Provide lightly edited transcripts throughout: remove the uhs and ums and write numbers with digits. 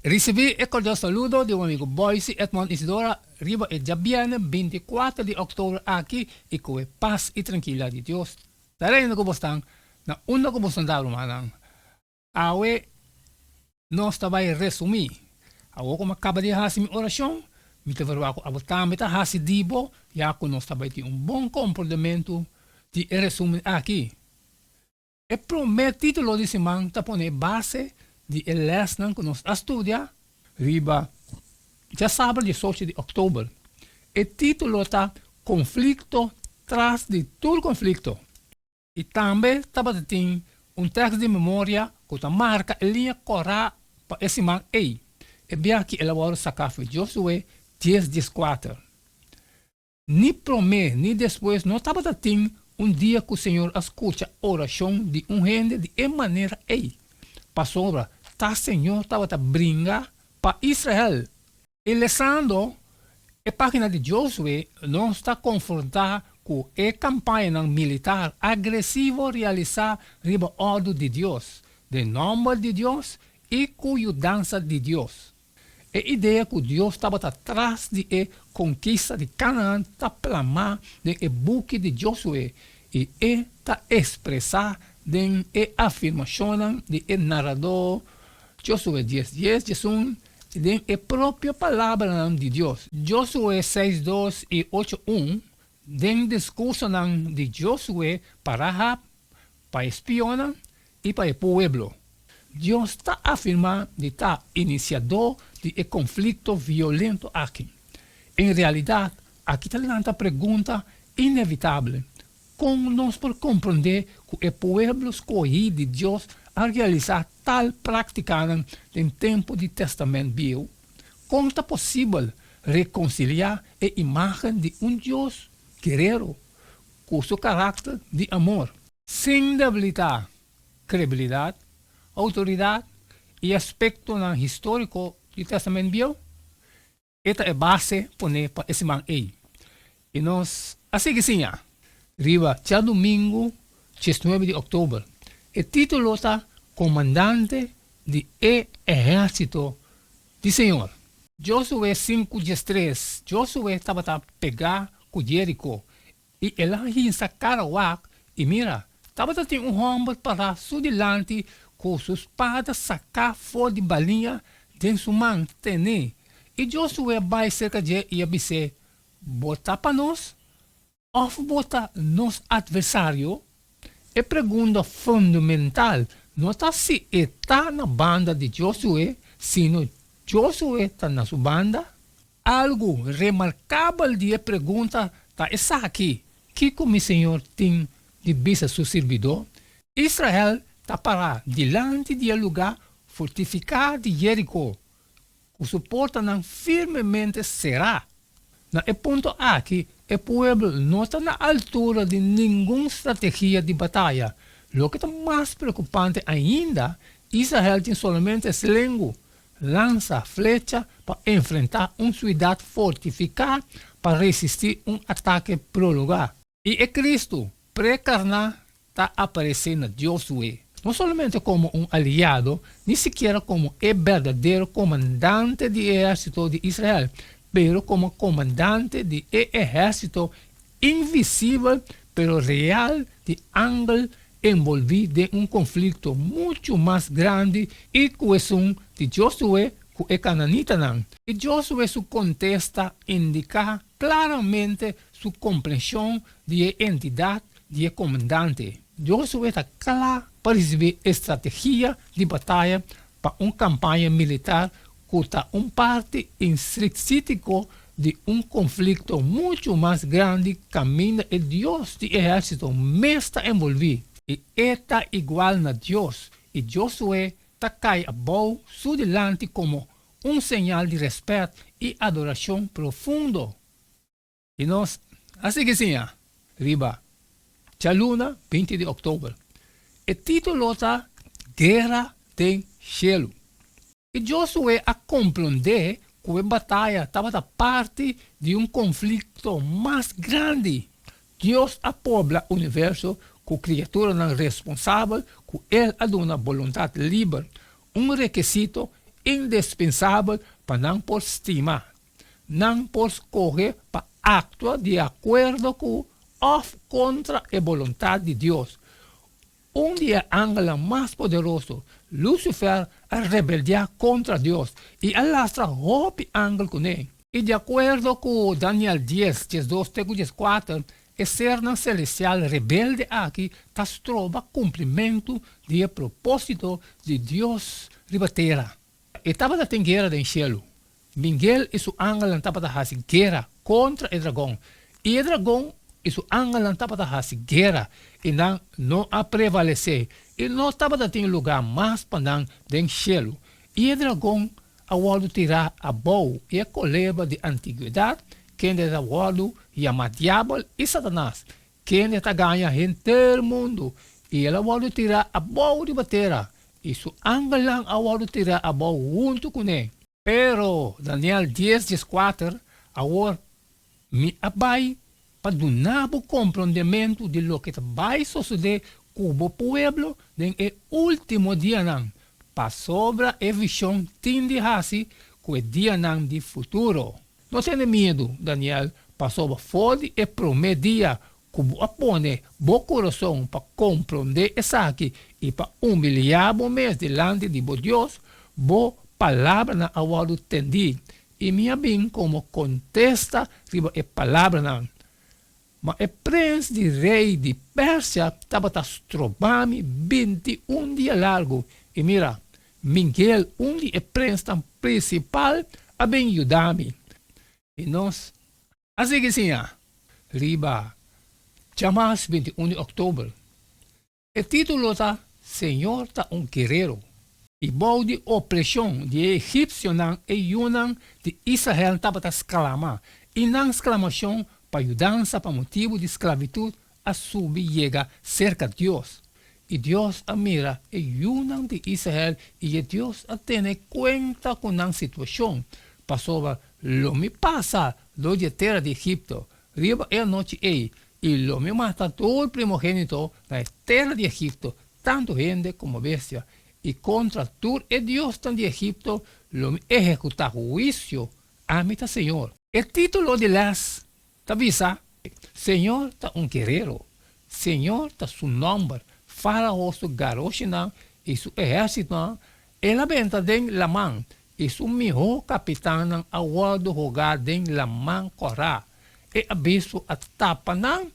Recibi el cordial saludo de un amigo Boise Edmond Isidora Riba el ya viene 24 de octubre aquí y con paz y tranquilidad de Dios. Daré no como están, na una como están dando manan. Awe no estaba a resumir. Awe como acaba de hacer mi oración, me te verá a botar me ta hacer dibo, ya que no estaba de un buen comportamento de resumir aqui. El primer título de semana te pone base de el lesson que nos estudia, riba, ya sábado 18 de octubre. El título está Conflicto tras de todo conflicto. Y también estaba de un texto de memoria que te marca en línea correcta para ese man ahí. Y bien aquí elaboro sacafe Josué 10:4. Ni primeiro, ni depois, não estava de um dia que o Senhor escuta a oração de um gente de maneira aí. Passou, tá Senhor estava a brincar para Israel. E lendo a página de Josué, não está confrontada com a campanha militar agressiva realizada riba ordem de Deus, de nome de Deus e com ajudança de Deus. A ideia que Deus estava atrás de a conquista de Canaã está plasmada no buque de Josué e está expressada em a afirmação de narrador Josué 10:10, em a própria palavra de Deus. Josué 6:2 e 8:1, em discurso de Josué para Rahab, para espiona e para o pueblo. Deus está afirmando de estar iniciador de conflito violento aqui. Em realidade, aqui está uma pergunta inevitável. Como nós podemos compreender que o povo escolhido de Deus a realizar tal prática em tempo de testamento bíblico? Como é possível reconciliar a imagem de um Deus guerreiro com seu caráter de amor, sem debilitar credibilidade, autoridade e aspecto histórico do Testamento Bíblico? Esta é a base para esse man aí. E nós, assim que sim, riba, já domingo, 19 de outubro, o título está Comandante de Exército do Senhor. Josué 5:3, Josué estava a pegar com Jericó e ele ia Carawak e mira, estava a ter homem para su delante com sua espada sacar fora de balinha de sua mão tene. E Josué vai cerca de e disse, bota para nós ou bota nos adversário? É pergunta fundamental. Não está se está na banda de Josué, sino Josué está na sua banda. Algo remarcável de pergunta está aqui. Que como o Senhor tem de vista seu servidor? Israel está para delante de lugar fortificado de Jericó. O suporte não firmemente será. No ponto aqui, o povo não está na altura de nenhuma estratégia de batalha. O que é mais preocupante ainda, Israel tem somente slingo, lança, flecha para enfrentar uma cidade fortificada para resistir um ataque prolongado. E é Cristo, pré-carnal, está aparecendo em Josué. Não somente como um aliado, nem sequer como o verdadeiro comandante do exército de Israel, pero como comandante do exército invisível, pero real, de ángel envolvido em conflito muito mais grande e coesão de Josué com o cananita. E Josué su contesta indica claramente sua compreensão de entidade de comandante. Josué está claro para receber estratégia de batalha para uma campanha militar que está parte intrínseco de um conflito muito mais grande caminho e Deus do exército me está envolvido. E está igual a Deus. E Josué está cai a boa su delante como um sinal de respeito e adoração profundo. E nós, assim que sim, riba, Chaluna, 20 de outubro. O título está Guerra de Cielo. E Josué a compreender que a batalha estava parte de um conflito mais grande. Deus apobla o universo com criatura não responsável, que ele dá uma vontade livre, um requisito indispensável para não por estima, não por escolher para actuar de acordo com ou contra a vontade de Deus. Dia ángel mais poderoso, Lucifer, a rebeldia contra Deus e alastra hope ángel com ele. E de acordo com Daniel 10, 12, 14, o ser celestial rebelde aqui trova cumprimento de propósito de Deus riba terra. E estava da guerra do cielo. Miguel e seu ángel estava da guerra contra o dragão. E o dragão e seu ángel estava da guerra e não a prevalecer. E não estava da lugar mais para do cielo. E o dragão awado tirar a boa e a coleba de antiguidade, quem é awado chama diabo e Satanás, quem está ganha em todo o mundo, e ele awado tirar a boa de batera, e su ángel lang awado tirar a boa junto com ele. Pero Daniel 10, 4, agora me abai para donar o compreendimento de lo que vai suceder com o pueblo no último dia não. Para sobre a visão tinde hasi com o dia não de futuro. Não tenha medo, Daniel, para sobre fode e promedia como apone bo coração para compreender essa aqui e para humilhar o mês delante de Deus, bo palavra na awado tendi e minha bem como contesta riba a palavra não. Mas o príncipe de rei de Pérsia estava trobando 21 dias largo. E mira, Miguel, dia príncipe principal, a bem ajudar-me. E nós, assim que sim, riba, chamas 21 de outubro. O título está, Senhor está guerreiro. E bom de opressão de egípcio e Yunan de Israel estava exclamando. E na exclamação, para ajudança para motivo de esclavitud, a subir chega cerca de Deus. E Deus a mira e Yunan de Israel e Deus a ter conta com a situação. Passou lo me passa do de terra de Egipto, riba a noite e lo me mata todo primogênito na terra de Egipto, tanto gente como bestia. E contra tu e Deus de Egipto, lo me executa juicio a mi Senhor. O título de las avisa, Senhor está guerreiro, Senhor está su nome, Faraó su garoshina e su ejército, ela venta den la mão, e su mejor capitão awado jogar den la mão corá, e abiso a tapa não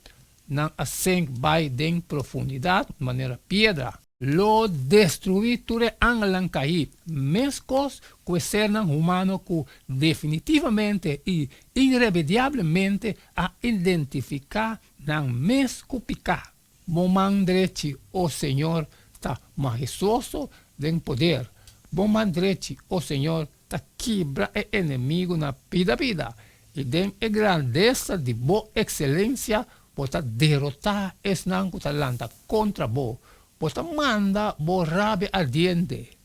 a seng vai den profundidade, maneira pedra. Lo destruir ture anglan cair, mescos que ser humano que definitivamente e irremediavelmente a identificar nan mesco picar. Bomandrete, o Senhor, está majestuoso den poder. Bomandrete, o Senhor, está quebra e inimigo na vida. E den e grandeza de boa excelência, pode derrotar es nan que talanta contra bo. Pode manda bo rabe ardiente.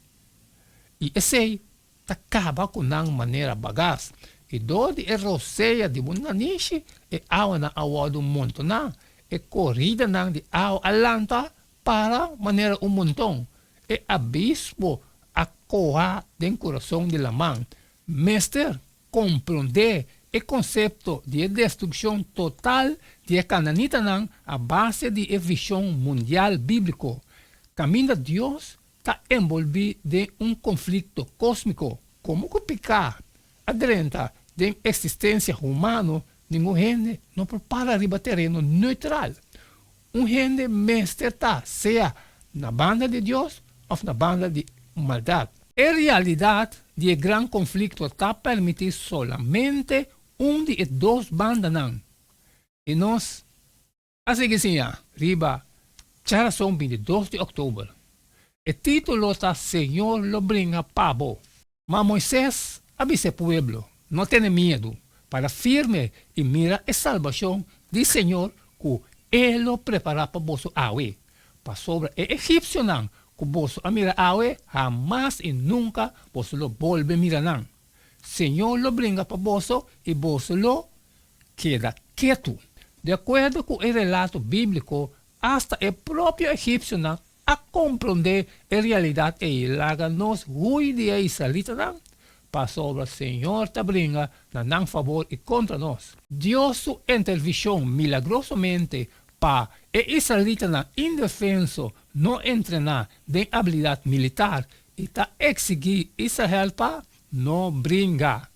E esse acaba com nan maneira bagaz. E do de roceia de bunanishi e awa na awa do monto na. E corrida nan de awa alanta para maneira montão. E abismo a coa den coração de la mão. Mestre, compreender o conceito de destruição total de Cananita nan a base de visão mundial bíblico. Caminho de Deus está envolvido em conflito cósmico. Como que picar? Adrenta de existência humana, nenhum gente não prepara riba terreno neutral. Gente mestre está, seja na banda de Deus ou na banda de maldade. A realidade de grande conflito está permitido solamente de duas bandas não. E nós, assim que sim, riba, Charação 22 de outubro. O título está Senhor lo brinca pabo. Mas Moisés avisa o pueblo, não tenha medo, para firme e mira a salvação do Senhor que Ele prepara para vosso awe. Para sobre o egípcio não, que vosso a mira awe, jamás e nunca vosso lo volve mira não. Senhor lo brinca para vosso e vosso lo queda quieto. De acordo com o relato bíblico, hasta o próprio egípcio não a compreender a realidade e larga-nos hui de israelita não. Pastor, o Senhor te brinca na favor e contra nós. Deus su intervenção milagrosamente para e israelita na indefenso não entrenar de habilidade militar e ta exigir Israel para não brincar.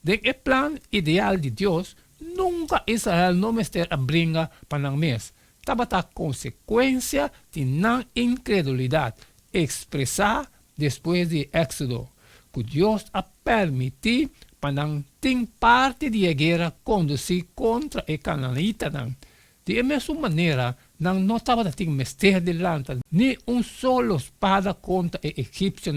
Den o plan ideal de Deus, nunca Israel não mester a brinca para não mês. Tabata consequência de não incredulidade expressar depois de Éxodo, que Deus a permitir para não ter parte de guerra conduzir contra o canaanita. De mesma maneira, não estava ter mester delante nem solo espada contra o egípcio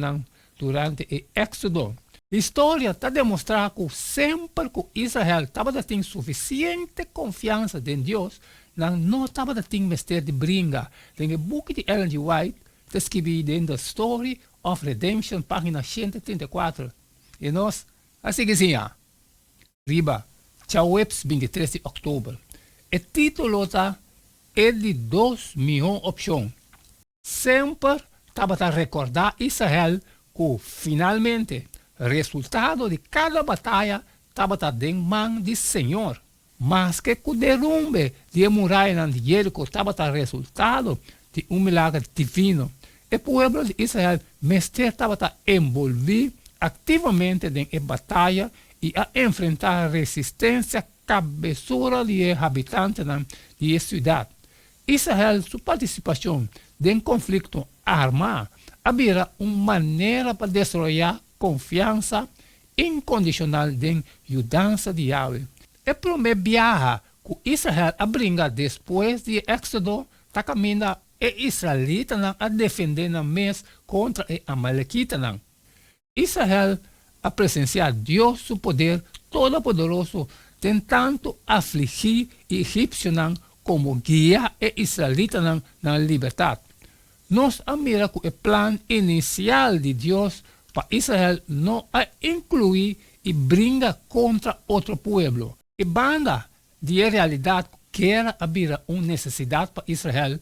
durante o Éxodo. A história está demonstrando que sempre que Israel estava tendo suficiente confiança em Deus, não estava tendo mester de brinca. No book de Ellen G. White, está escrito em The Story of Redemption, página 134. E nós, assim que sim, riba, Chawebs 23 de outubro. O título é de 2 milhões de opções. Sempre estava a recordar Israel que finalmente o resultado de cada batalha estava em mão do Senhor. Mas que o derrumbe de muralha de Jerico estava o resultado de milagre divino. O povo de Israel estava envolvido ativamente em batalha e a enfrentar a resistência cabeçura de habitantes de cidade. Israel, sua participação em conflito armado, havia uma maneira para destruir confiança incondicional em ajudança de Yahweh. E primeiro viagem que Israel abringa depois de Éxodo, está caminhando e israelita a defender na mês contra a Amalequita. Israel a presenciar Deus, seu poder todo-poderoso, tentando afligir egípcio como guia e israelita na liberdade. Nós admira que o plano inicial de Deus para Israel não a incluir e brinca contra outro povo. E banda de realidade que era haver uma necessidade para Israel,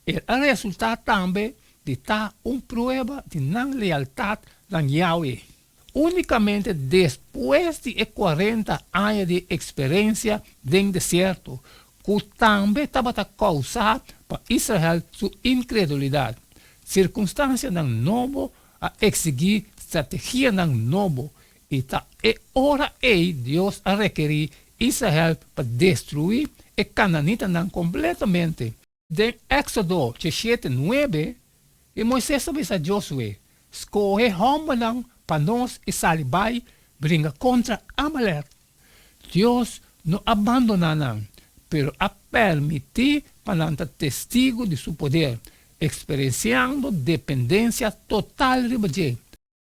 é resultado também de estar uma prova de não lealdade a Yahweh. Unicamente depois de 40 anos de experiência no deserto, que também estava a causar para Israel sua incredulidade. Circunstâncias novas a exigir estratégia nova e é hora aí Deus a requerir Israel para destruir e cananita completamente. De Éxodo 17:9, e Moisés disse a Josué, escolhe homem para nós e salibai brinca contra Amalek. Deus não abandona não, pero a permitir para ser testigo de seu poder, experienciando dependência total de Deus.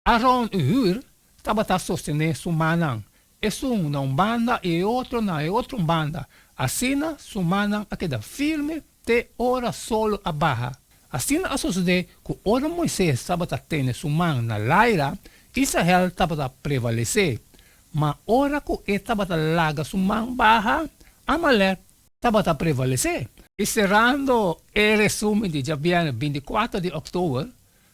Aaron e Hur estava a sostener sua mão. É um na banda e outro na outra banda. Assim, sua mão a queda firme até hora solo a barra. Assim, a suceder que ora Moisés estava a ter sua mão na laira, Israel estava a prevalecer. Mas hora que ele estava a largar sua mão barra, Amalek estava a prevalecer. E cerrando o resumo de Jabiana 24 de outubro,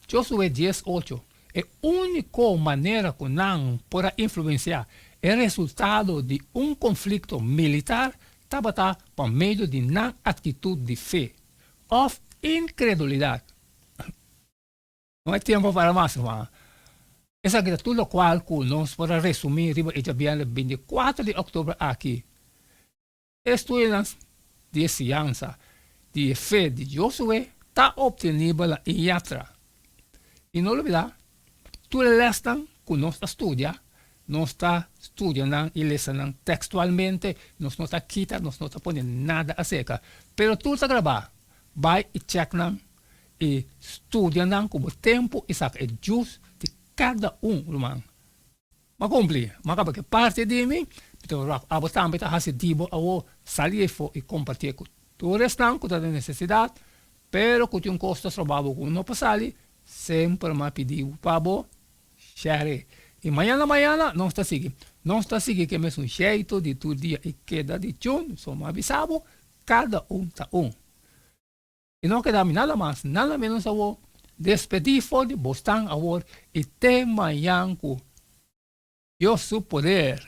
Josué 10:8. A única maneira que não pode influenciar o resultado de um conflito militar estava por meio de não atitude de fé ou incredulidade. Não é tempo para mais, mas essa é tudo o qual nós podemos resumir em Jabiana 24 de outubro aqui. Estudantes de ciência de fé de Josué está obtenido em Yatra. E não olvidar, tudo lesson que nós estudamos, nós está estudando e lendo textualmente, nós não está quitando, nós não está ponendo nada acerca. Pero tudo está gravado. Vai e checa e estuda como tempo e sabe é justo de cada irmão. Mas cumprir, mas acaba que parte de mim, então abo também está recebido a sair e compartilhar com todo o restante que tem necessidade, pero que tem um custo de trabalho que não passa ali, sempre me pediu para share. E amanhã não está seguindo. Não está seguindo que é mesmo um jeito de todo dia e queda de chão, somos avisados, cada está Y no queda nada más, nada menos awor, despedifo de bostang awor, y tema yanku. Yo su poder.